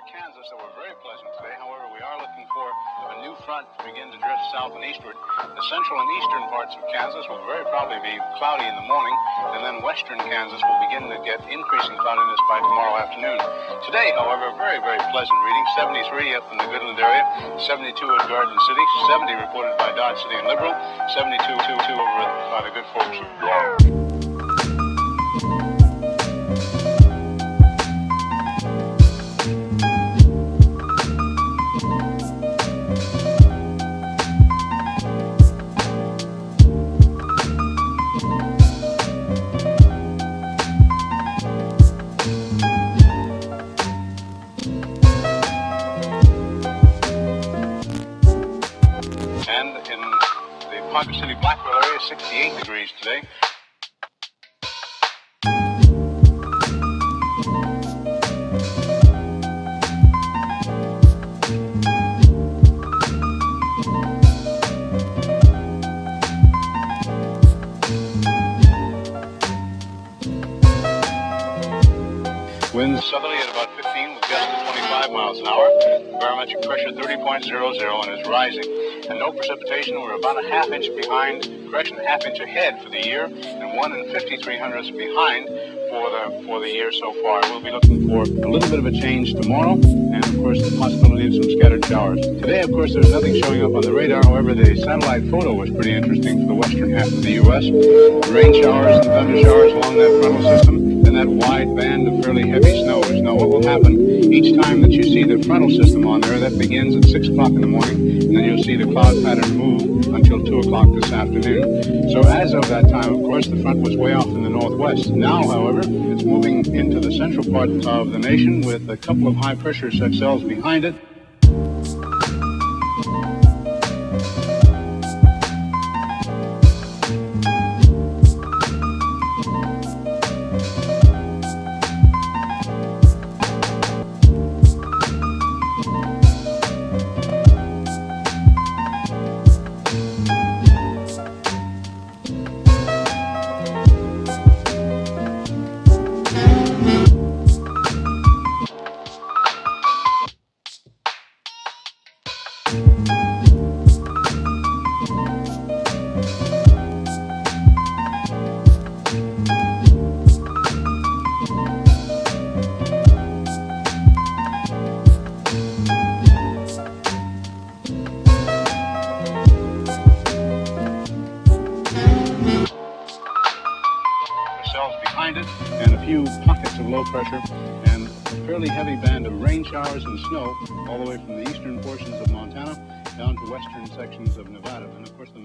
Kansas that were very pleasant today. However, we are looking for a new front to begin to drift south and eastward. The central and eastern parts of Kansas will very probably be cloudy in the morning, and then western Kansas will begin to get increasing cloudiness by tomorrow afternoon. Today, however, very, very pleasant reading. 73 up in the Goodland area, 72 at Garden City, 70 reported by Dodge City and Liberal, 72 over by the good folks of Garden. And in the Ponca City Blackwell area, 68 degrees today. Winds southerly at about 15 with gusts of 25 miles an hour. Barometric pressure 30.00 and is rising. And no precipitation. We're about a half inch behind, half inch ahead for the year, and 1 53/100ths behind for the year so far. We'll be looking for a little bit of a change tomorrow, and of course the possibility of some scattered showers. Today, of course, there's nothing showing up on the radar. However, the satellite photo was pretty interesting for the western half of the U.S. Rain showers and thunder showers along that frontal system, and that wide band of fairly heavy snows. Now, what will happen each time that you see the frontal system on there, that begins at 6 o'clock in the morning, and then you'll see the cloud pattern move until 2 o'clock this afternoon. So as of that time, of course, the front was way off in the northwest. Now, however, it's moving into the central part of the nation with a couple of high-pressure cells behind it. Behind it, and a few pockets of low pressure, and a fairly heavy band of rain showers and snow all the way from the eastern portions of Montana down to western sections of Nevada. And of course the